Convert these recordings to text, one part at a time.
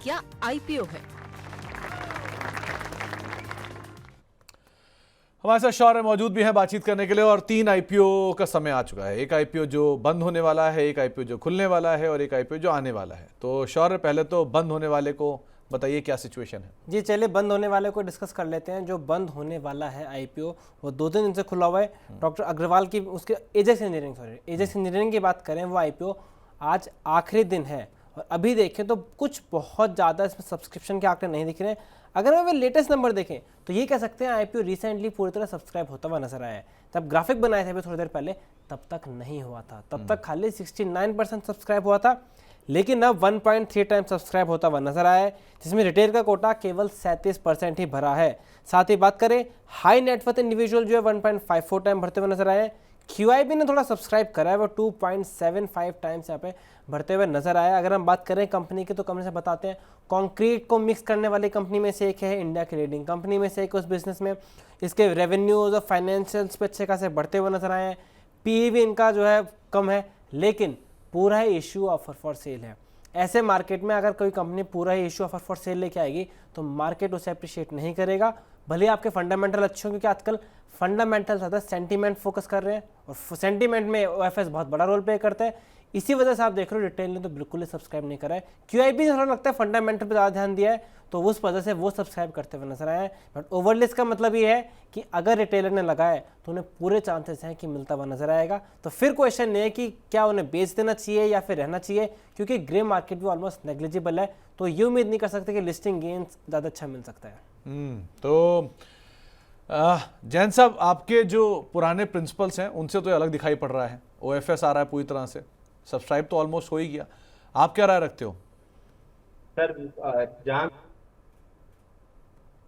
क्या आईपीओ है? हमारे साथ शौर्य मौजूद भी हैं बातचीत करने के लिए और 3 आईपीओ का समय आ चुका है। एक आईपीओ जो बंद होने वाला है, एक आईपीओ जो खुलने वाला है और एक आईपीओ जो आने वाला है। तो शौर्य, पहले तो बंद होने वाले को बताइए क्या सिचुएशन है। जी चलिए बंद होने वाले को डिस्कस कर लेते हैं। जो बंद होने वाला है आईपीओ वो 2 दिन से खुला हुआ है। डॉक्टर अग्रवाल की उसके एजेक्स इंजीनियरिंग की बात करें, वो आईपीओ आज आखिरी दिन है और अभी देखें तो कुछ बहुत ज़्यादा इसमें सब्सक्रिप्शन के आंकड़े नहीं दिख रहे हैं। अगर हम लेटेस्ट नंबर देखें तो ये कह सकते हैं आईपीओ रिसेंटली पूरी तरह सब्सक्राइब होता हुआ नजर आया है। तब ग्राफिक बनाए थे अभी थोड़ी देर पहले, तब तक नहीं हुआ था, तब तक खाली 69% सब्सक्राइब हुआ था, लेकिन अब 1.3 टाइम सब्सक्राइब होता हुआ नजर आया है, जिसमें रिटेल का कोटा केवल 37% ही भरा है। साथ ही बात करें हाई नेटवर्थ इंडिविजुअल जो है 1.54 टाइम भरते हुए नजर आए हैं। QIB ने थोड़ा सब्सक्राइब करा है, वो 2.75 टाइम्स यहाँ पे भरते हुए नजर आया। अगर हम बात करें कंपनी की तो कंपनी से बताते हैं कंक्रीट को मिक्स करने वाली कंपनी में से एक है, इंडिया की लीडिंग कंपनी में से एक उस बिजनेस में। इसके रेवेन्यूज और फाइनेंशियल्स पे अच्छे खासे बढ़ते हुए नजर आए हैं। PE भी इनका जो है कम है, लेकिन पूरा ही इशू ऑफर फॉर सेल है। ऐसे मार्केट में अगर कोई कंपनी पूरा ही इशू ऑफर फॉर सेल लेके आएगी तो मार्केट उसे अप्रिशिएट नहीं करेगा, भले आपके फंडामेंटल अच्छे हों, क्योंकि आजकल फंडामेंटल ज़्यादा सेंटीमेंट फोकस कर रहे हैं और सेंटीमेंट में OFS बहुत बड़ा रोल प्ले करता है। इसी वजह से आप देख रहे हो रिटेल ने तो बिल्कुल ही सब्सक्राइब नहीं करा है। QIB ने थोड़ा लगता है फंडामेंटल पर ज़्यादा ध्यान दिया है, तो उस वजह से वो सब्सक्राइब करते हुए नजर आए हैं। बट ओवरलिस्ट का मतलब ये है कि अगर रिटेलर ने लगाया तो उन्हें पूरे चांसेस हैं कि मिलता हुआ नजर आएगा। तो फिर क्वेश्चन ये है कि क्या उन्हें बेच देना चाहिए या फिर रहना चाहिए, क्योंकि ग्रे मार्केट भी ऑलमोस्ट नेग्लिजिबल है, तो ये उम्मीद नहीं कर सकते कि लिस्टिंग गेन्स ज़्यादा अच्छा मिल सकता है। तो जैन साहब, आपके जो पुराने प्रिंसिपल्स हैं उनसे तो अलग दिखाई पड़ रहा है। OFS आ रहा है पूरी तरह से, सब्सक्राइब तो ऑलमोस्ट हो ही गया। आप क्या राय रखते हो? सर जहाँ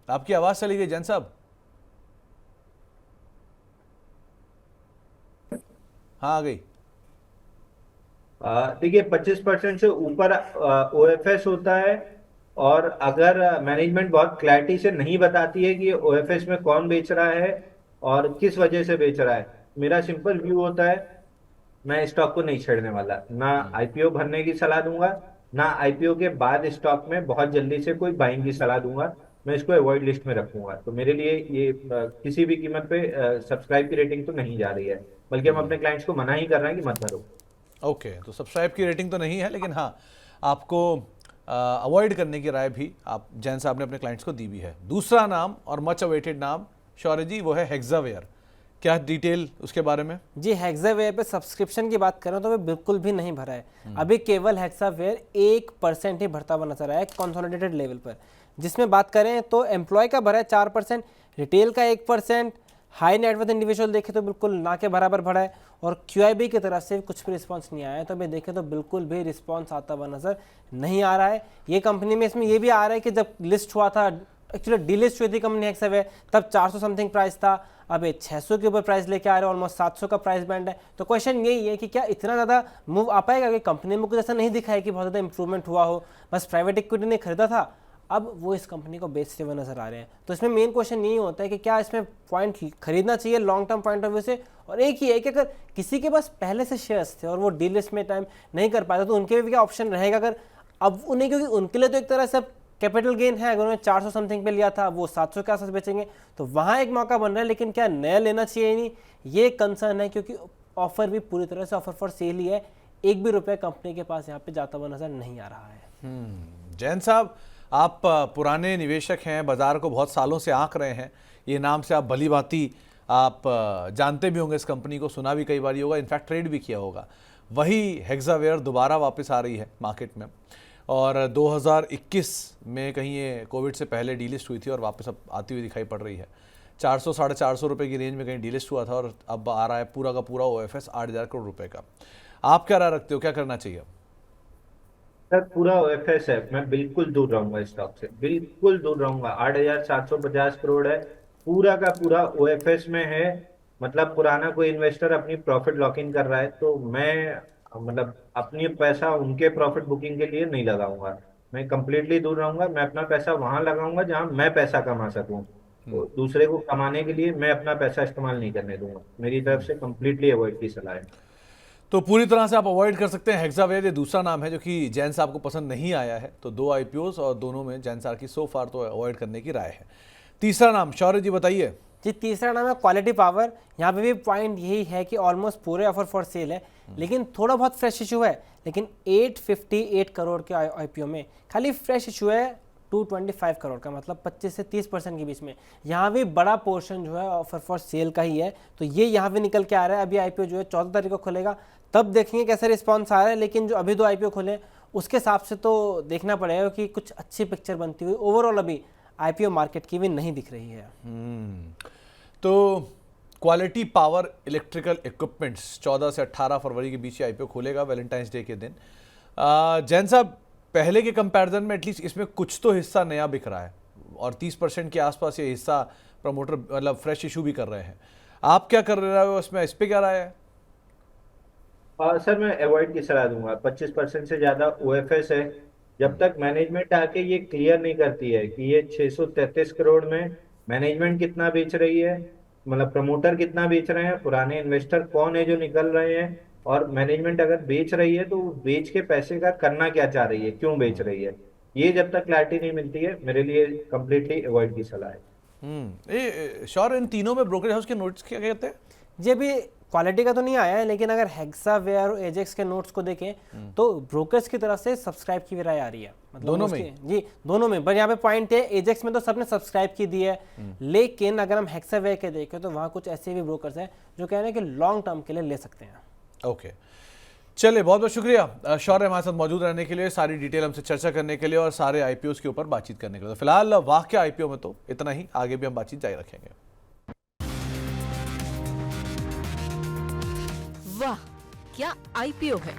आपकी आवाज चली गई जैन साहब। हाँ, आ गई। देखिए 25% से ऊपर OFS होता है, और अगर मैनेजमेंट बहुत क्लैरिटी से नहीं बताती है कि OFS में कौन बेच रहा है और किस वजह से बेच रहा है, मेरा सिंपल व्यू होता है मैं स्टॉक को नहीं छेड़ने वाला। ना IPO भरने की सलाह दूंगा, ना IPO के बाद स्टॉक में बहुत जल्दी से कोई बाइंग की सलाह दूंगा। मैं इसको अवॉइड लिस्ट में रखूंगा। तो मेरे लिए ये किसी भी कीमत पे सब्सक्राइब की रेटिंग तो नहीं जा रही है, बल्कि हम अपने क्लाइंट्स को मना ही कर रहे हैं कि मत भरो। ओके, तो सब्सक्राइब की रेटिंग तो नहीं है, लेकिन हाँ, आपको अवॉइड करने की राय भी आप जैन साहब ने अपने क्लाइंट्स को दी भी है। दूसरा नाम और मच अवेटेड नाम शौर्य जी, वो है हेक्सावेयर। क्या डिटेल उसके बारे में? जी हेक्सावेयर पे सब्सक्रिप्शन की बात करें तो वे बिल्कुल भी नहीं भरा है। अभी केवल हेक्सावेयर 1% ही भरता हुआ नजर आया है कंसोलिडेटेड लेवल पर। जिसमें बात करें तो एम्प्लॉय का भरा है 4%, रिटेल का 1%, हाई नेटवर्थ इंडिविजुअल देखें तो बिल्कुल ना के बराबर भरा है, और QIB की तरफ से कुछ भी रिस्पांस नहीं आया है। तो अभी देखें तो बिल्कुल भी रिस्पांस आता हुआ नजर नहीं आ रहा है। ये कंपनी में इसमें ये भी आ रहा है कि जब लिस्ट हुआ था, एक्चुअली डीलिस्ट हुई थी कंपनी हेक्सावेयर, तब 400 समथिंग प्राइस था, अब 600 के ऊपर प्राइस लेके आ रहे हैं, ऑलमोस्ट 700 का प्राइस बैंड है। तो क्वेश्चन यही है कि क्या इतना ज़्यादा मूव आ पाएगा, कि कंपनी में कुछ ऐसा नहीं दिखा है कि बहुत ज़्यादा इंप्रूवमेंट हुआ हो, बस प्राइवेट इक्विटी ने खरीदा था, अब वो इस कंपनी को बेचते हुए नजर आ रहे हैं। तो इसमें मेन क्वेश्चन यही होता है कि क्या इसमें पॉइंट खरीदना चाहिए long term point of view से, और एक ही है कि अगर किसी के पास पहले से शेयर्स थे और वो डीलिस्ट में टाइम नहीं कर पाया तो उनके भी क्या ऑप्शन रहेगा। अगर अब उन्हें, क्योंकि उनके लिए तो एक तरह से कैपिटल गेन है, अगर उन्होंने 400 समथिंग पे लिया था, वो 700 के आसपास बेचेंगे, तो वहाँ एक मौका बन रहा है। लेकिन क्या नया लेना चाहिए नहीं, ये कंसर्न है, क्योंकि ऑफर भी पूरी तरह से ऑफर फॉर सेल ही है। एक भी रुपये कंपनी के पास यहाँ पे जाता हुआ नजर नहीं आ रहा है। जैन साहब, आप पुराने निवेशक हैं, बाजार को बहुत सालों से आंक रहे हैं, ये नाम से आप भली भांति आप जानते भी होंगे, इस कंपनी को सुना भी कई बार होगा, इनफैक्ट ट्रेड भी किया होगा। वही हेक्सावेयर दोबारा वापस आ रही है मार्केट में, और 2021 में कहीं ये कोविड से पहले डीलिस्ट हुई थी और वापस अब आती हुई दिखाई पड़ रही है। 400 साढ़े 400 रुपये की रेंज में कहीं डीलिस्ट हुआ था और अब आ रहा है पूरा का पूरा OFS 8,000 करोड़ रुपए का। आप क्या राय रखते हो, क्या करना चाहिए? सर पूरा OFS है, मैं बिल्कुल दूर रहूंगा स्टॉक से, बिल्कुल दूर रहूंगा। 8,750 करोड़ है, पूरा का पूरा OFS में है। मतलब पुराना कोई इन्वेस्टर अपनी प्रॉफिट लॉक इन कर रहा है, तो मैं मतलब अपनी पैसा उनके प्रॉफिट बुकिंग के लिए नहीं लगाऊंगा। मैं कंप्लीटली दूर रहूंगा। मैं अपना पैसा वहां लगाऊंगा जहां मैं पैसा कमा सकूं। तो दूसरे को कमाने के लिए मैं अपना पैसा इस्तेमाल नहीं करने दूंगा। मेरी तरफ से कंप्लीटली अवॉइड की सलाह है। तो पूरी तरह से आप अवॉइड कर सकते हैं हेक्सावेयर, ये दूसरा नाम है जो कि जैन साहब को पसंद नहीं आया है। तो 2 आईपीओस और दोनों में जैन साहब की सो फार तो अवॉइड करने की राय है। तीसरा नाम शौर्य जी बताइए। जी तीसरा नाम है क्वालिटी पावर। यहाँ पे भी पॉइंट यही है कि ऑलमोस्ट पूरे ऑफर फॉर सेल है, लेकिन थोड़ा बहुत फ्रेश इशू है। लेकिन 858 करोड़ के आईपीओ में खाली फ्रेश इशू है 225 करोड़ का, मतलब 25 से 30% के बीच में। यहाँ भी बड़ा पोर्शन जो है ऑफर फॉर सेल का ही है, तो ये यहाँ पे निकल के आ रहा है। अभी आईपीओ जो है 14 तारीख को खुलेगा, तब देखेंगे कैसा रिस्पॉन्स आ रहा है। लेकिन जो अभी 2 आईपीओ खुले उसके हिसाब से तो देखना पड़ेगा कि कुछ अच्छी पिक्चर बनती हुई ओवरऑल अभी आईपीओ मार्केट की भी नहीं दिख रही है। तो क्वालिटी पावर इलेक्ट्रिकल इक्विपमेंट्स 14 से 18 फरवरी के बीच आईपीओ खोलेगा, वैलेंटाइंस डे के दिन। जैन साहब, पहले के कंपैरिजन में एटलीस्ट इसमें कुछ तो हिस्सा नया बिक रहा है और 30% के आसपास ये हिस्सा प्रमोटर मतलब फ्रेश इशू भी कर रहे हैं। आप क्या कर रहे हो उसमें, इस पे क्या राय है? सर मैं अवॉइड की सलाह दूंगा। 25% से ज्यादा ओएफएस है। जब तक मैनेजमेंट आके ये क्लियर नहीं करती है कि ये 633 करोड़ में मैनेजमेंट कितना बेच रही है, मतलब प्रमोटर कितना बेच रहे हैं, पुराने इन्वेस्टर कौन है जो निकल रहे हैं, और मैनेजमेंट अगर बेच रही है तो बेच के पैसे का करना क्या चाह रही है, क्यों बेच रही है, ये जब तक क्लैरिटी नहीं मिलती है मेरे लिए कंप्लीटली अवॉइड की सलाह है। ये श्योर, इन तीनों में ब्रोकरेज हाउस के नोट्स क्या कहते हैं? जी अभी क्वालिटी का तो नहीं आया है, लेकिन अगर हेक्सावेयर और एजेक्स के नोट्स को देखें तो ब्रोकर्स की तरफ से सब्सक्राइब की भी राय आ रही है, मतलब दोनों में? जी दोनों में। पर यहाँ पे पॉइंट है, एजेक्स में तो सबने सब्सक्राइब की दी है, लेकिन अगर हम हेक्सावेयर के देखें तो वहाँ कुछ ऐसे भी ब्रोकर्स हैं जो कह रहे हैं कि लॉन्ग टर्म के लिए ले सकते हैं। ओके, चलिए बहुत बहुत शुक्रिया शौर्य हमारे साथ मौजूद रहने के लिए, सारी डिटेल हमसे चर्चा करने के लिए और सारे आईपीओस के ऊपर बातचीत करने के लिए। तो फिलहाल वाक्य आईपीओ में तो इतना ही, आगे भी हम बातचीत जारी रखेंगे। वाह क्या आईपीओ है।